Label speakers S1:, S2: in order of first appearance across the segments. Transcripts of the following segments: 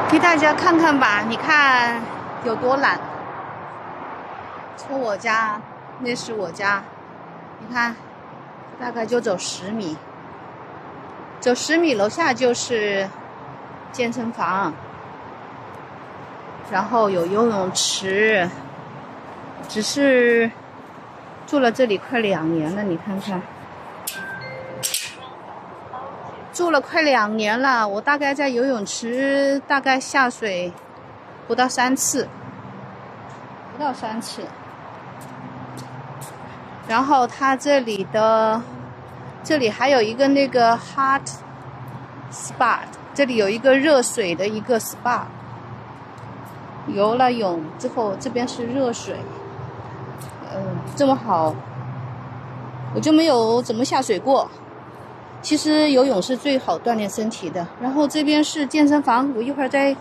S1: 给大家看看吧，你看有多懒。从我家，那是我家，你看，大概就走10米，走10米，楼下就是健身房，然后有游泳池。只是住了这里快2年了，你看看，住了快2年了。我大概在游泳池大概下水不到3次，然后它这里还有一个那个 hot spa， 这里有一个热水的一个 spa， 游了泳之后这边是热水。这么好，我就没有怎么下水过。其实游泳是最好锻炼身体的。然后这边是健身房，我一会儿在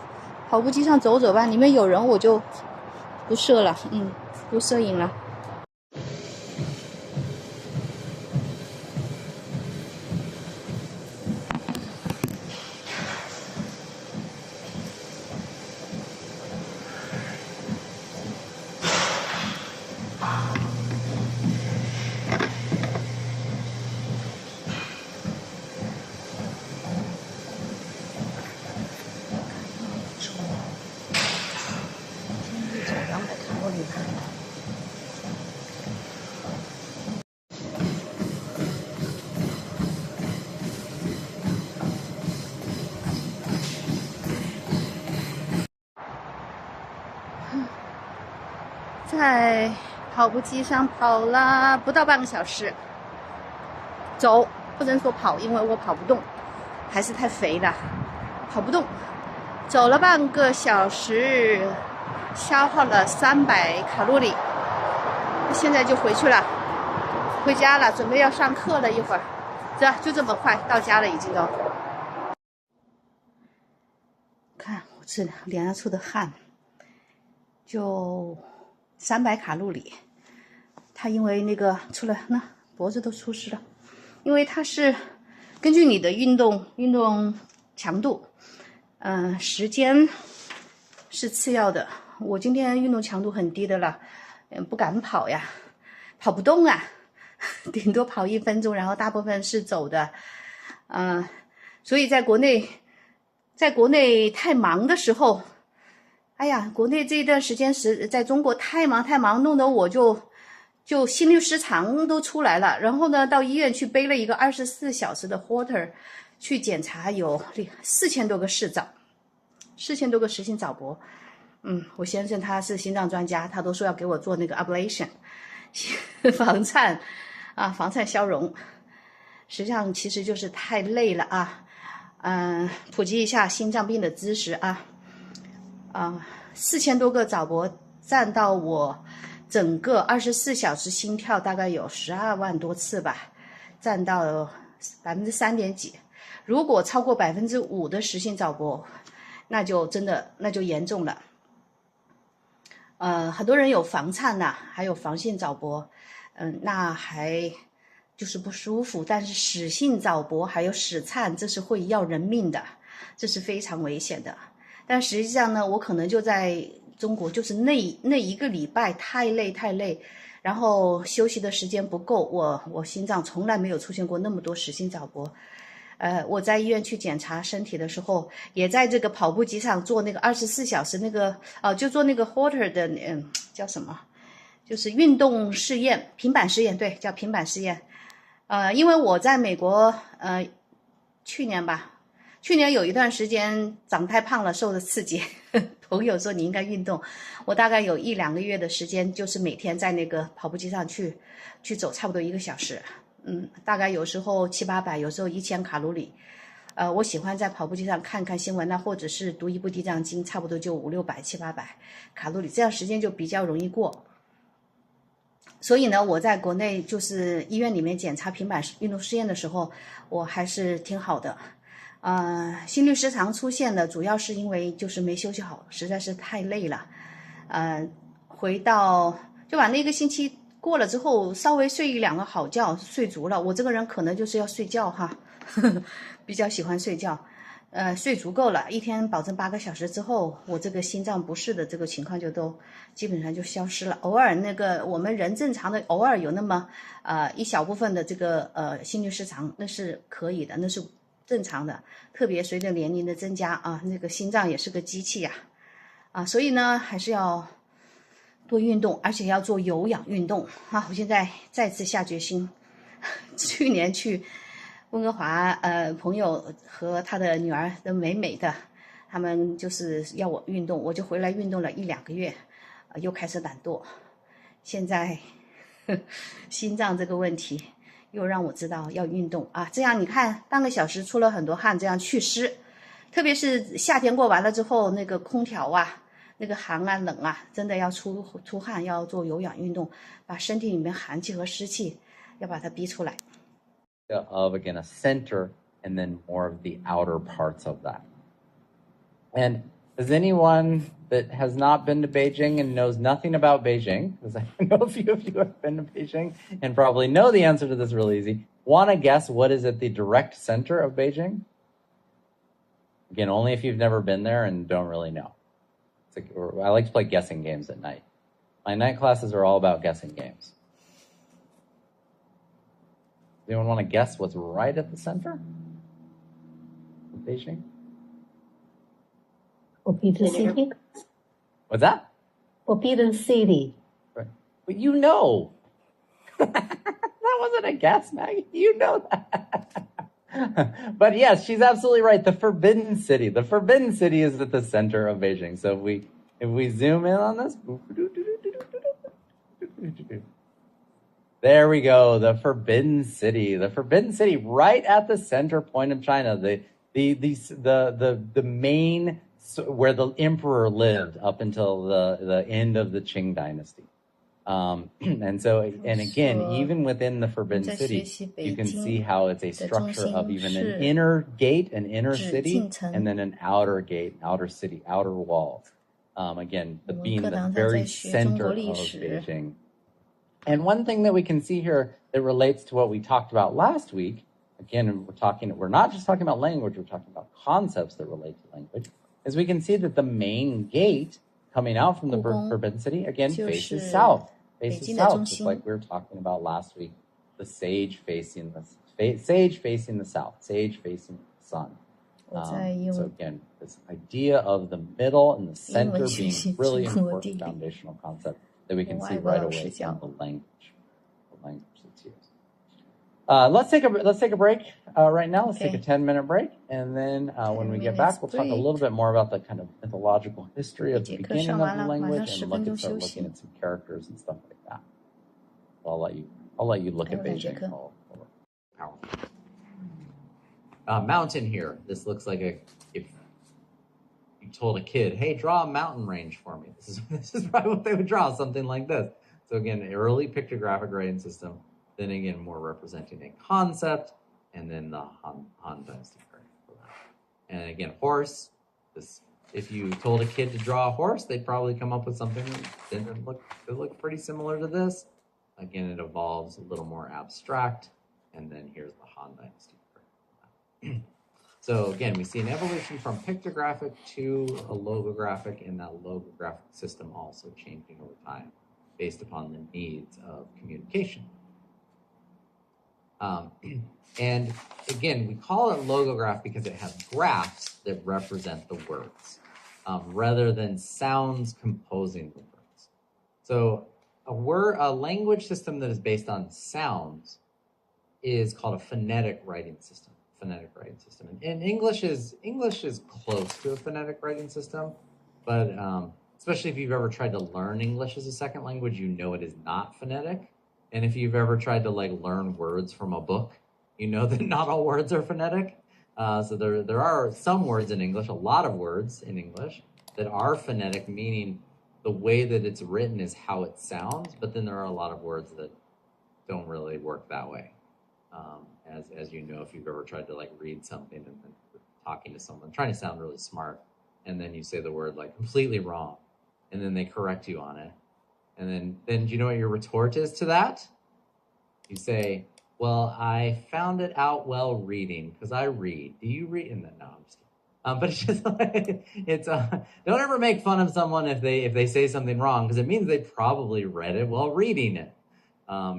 S1: 跑步机上走走吧，里面有人我就不摄了，不摄影了。在跑步机上跑了不到半个小时，走不能说跑，因为我跑不动，还是太肥了，跑不动。走了半个小时，消耗了300卡路里。现在就回去了，回家了，准备要上课了，一会儿，就这么快到家了，已经都。看我这脸上出的汗，就300卡路里。它因为那个出了，那脖子都出湿了，因为它是根据你的运动强度，时间是次要的。我今天运动强度很低的了，不敢跑呀，跑不动啊，顶多跑1分钟，然后大部分是走的，所以在国内太忙的时候，哎呀，国内这一段时间在中国太忙，弄得我就心律失常都出来了。然后呢，到医院去背了一个24小时的 Holter 去检查，有4000多个4000多个实心早搏。我先生他是心脏专家，他都说要给我做那个 ablation 防颤消融。实际上其实就是太累了啊。普及一下心脏病的知识4000多个早搏占到我整个24小时心跳大概有12万多次吧，占到3点几。如果超过5%的实心早搏，那就严重了。很多人有房颤还有房性早搏，那还就是不舒服。但是室性早搏还有室颤，这是会要人命的，这是非常危险的。但实际上呢，我可能就在中国，就是那一个礼拜太累，然后休息的时间不够，我心脏从来没有出现过那么多室性早搏。我在医院去检查身体的时候，也在这个跑步机上做那个24小时那个就做那个 Holter 的叫什么，就是运动试验，平板试验，对，叫平板试验。因为我在美国去年有一段时间长太胖了，受了刺激，朋友说你应该运动，我大概有1-2个月的时间，就是每天在那个跑步机上去走差不多1个小时。大概有时候700-800，有时候1000卡路里。我喜欢在跑步机上看看新闻或者是读一部地藏经，差不多就500-600-700-800卡路里，这样时间就比较容易过。所以呢，我在国内就是医院里面检查平板运动试验的时候，我还是挺好的。心律失常出现的主要是因为就是没休息好，实在是太累了。回到就把那个星期过了之后，稍微睡1-2个好觉，睡足了。我这个人可能就是要睡觉比较喜欢睡觉。睡足够了，一天保证8个小时之后，我这个心脏不适的这个情况就都基本上就消失了。偶尔那个我们人正常的偶尔有那么一小部分的这个心律失常，那是可以的，那是正常的。特别随着年龄的增加啊，那个心脏也是个机器呀，所以呢还是要多运动，而且要做有氧运动啊。我现在再次下决心，去年去温哥华朋友和他的女儿都美美的，他们就是要我运动，我就回来运动了1-2个月，又开始懒惰。现在心脏这个问题又让我知道要运动啊，这样你看半个小时出了很多汗，这样祛湿，特别是夏天过完了之后，那个空调啊，那个寒啊冷啊，真的要出汗，要做有氧运动，把身体里面寒气和湿气要把它逼出来。
S2: Of again a center and then more of the outer parts of that. And does anyone that has not been to Beijing and knows nothing about Beijing, because I know a few of you have been to Beijing and probably know the answer to this really easy, want to guess what is at the direct center of Beijing? Again, only if you've never been there and don't really know. I like to play guessing games at night. My night classes are all about guessing games. Does anyone want to guess what's right at the center of Beijing?
S3: Forbidden City.
S2: What's that?
S3: Forbidden City.
S2: Right. But you know. That wasn't a guess, Maggie. You know that. But yes, she's absolutely right. The Forbidden City. The Forbidden City is at the center of Beijing. So if we zoom in on this. There we go, the Forbidden City. The Forbidden City, right at the center point of China, the main where the emperor lived up until the end of the Qing dynasty. And again, even within the Forbidden City, you can see how it's a structure of even an inner gate, an inner city, and then an outer gate, outer city, outer wall. Again, being the very center of Beijing. And one thing that we can see here that relates to what we talked about last week, again, we're not just talking about language, we're talking about concepts that relate to language, is we can see that the main gate coming out from the Forbidden City, again, faces south, just like we were talking about last week, the sage facing the south, sage facing the sun. So again, this idea of the middle and the center being really important foundational concept that we can see right away from the language that's used. Let's take a break right now. Let's take a 10-minute break, and then when we get back, we'll talk a little bit more about the kind of mythological history of the beginning of the language and start looking at some characters and stuff like that. So I'll let you look at Beijing. Mountain here. This looks like if you told a kid, hey, draw a mountain range for me. This is probably what they would draw, something like this. So again, early pictographic writing system, then again, more representing a concept, and then the Han Dynasty period for that. And again, horse, if you told a kid to draw a horse, they'd probably come up with something that look pretty similar to this. Again, it evolves a little more abstract, and then here's the Han Dynasty period. So again, we see an evolution from pictographic to a logographic, and that logographic system also changing over time based upon the needs of communication. And again, we call it logograph because it has graphs that represent the words rather than sounds composing the words. So a language system that is based on sounds is called a phonetic writing system. And English is close to a phonetic writing system, but especially if you've ever tried to learn English as a second language, you know it is not phonetic. And if you've ever tried to learn words from a book, you know that not all words are phonetic. So there are some words in English, a lot of words in English that are phonetic, meaning the way that it's written is how it sounds, but then there are a lot of words that don't really work that way. As you know, if you've ever tried to read something and then talking to someone, trying to sound really smart, and then you say the word completely wrong, and then they correct you on it. And then do you know what your retort is to that? You say, well, I found it out while reading, because I read. Do you read? And then, no, I'm just kidding. But it's just like, don't ever make fun of someone if they say something wrong, because it means they probably read it while reading it.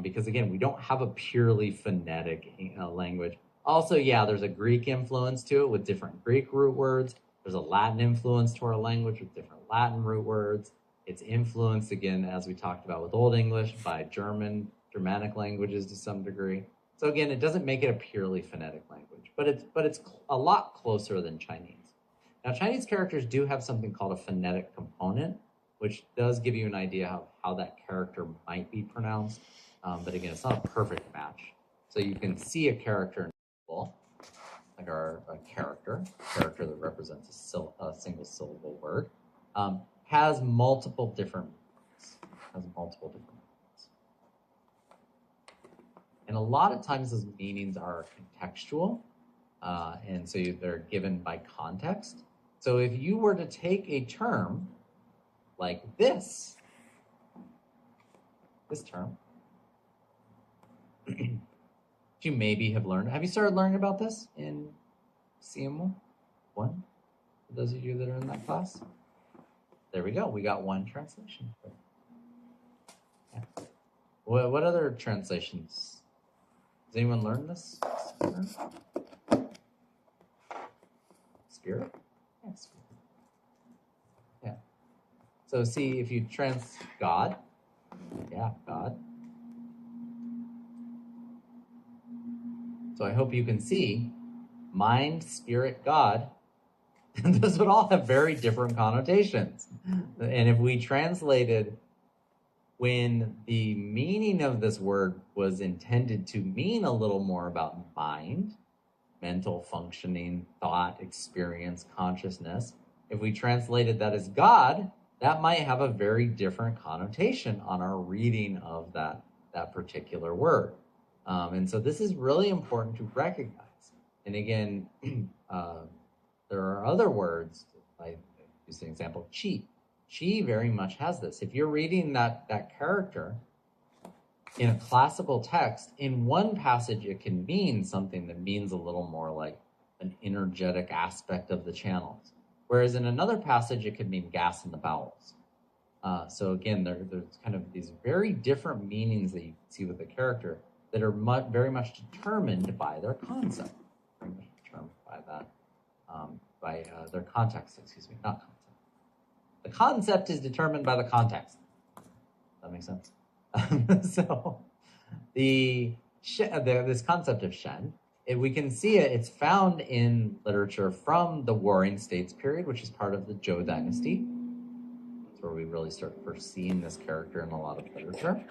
S2: Because again, we don't have a purely phonetic language. Also, yeah, there's a Greek influence to it with different Greek root words. There's a Latin influence to our language with different Latin root words. It's influenced, again, as we talked about with Old English, by Germanic languages to some degree. So again, it doesn't make it a purely phonetic language, but it's a lot closer than Chinese. Now, Chinese characters do have something called a phonetic component, which does give you an idea of how that character might be pronounced. But again, it's not a perfect match. So you can see a character in like a character that represents a single syllable word, has multiple different meanings. And a lot of times those meanings are contextual, and so they're given by context. So if you were to take a term like this term, you maybe have learned. Have you started learning about this in CM1? For those of you that are in that class? There we go. We got one translation. Yeah. What other translations? Has anyone learned this? Spirit? Yeah, spirit. Yeah. So see, if you God. Yeah, God. So I hope you can see mind, spirit, God. Those would all have very different connotations. And if we translated when the meaning of this word was intended to mean a little more about mind, mental functioning, thought, experience, consciousness, if we translated that as God, that might have a very different connotation on our reading of that particular word. And so this is really important to recognize. And again, there are other words, like use an example, chi. Chi very much has this. If you're reading that character in a classical text, in one passage it can mean something that means a little more like an energetic aspect of the channels. Whereas in another passage it could mean gas in the bowels. So again, there's kind of these very different meanings that you see with the character that are very much determined by their concept. Very much determined by that, by their context, not concept. The concept is determined by the context. That makes sense? So this concept of Shen, we can see it's found in literature from the Warring States period, which is part of the Zhou dynasty. That's where we really start first seeing this character in a lot of literature.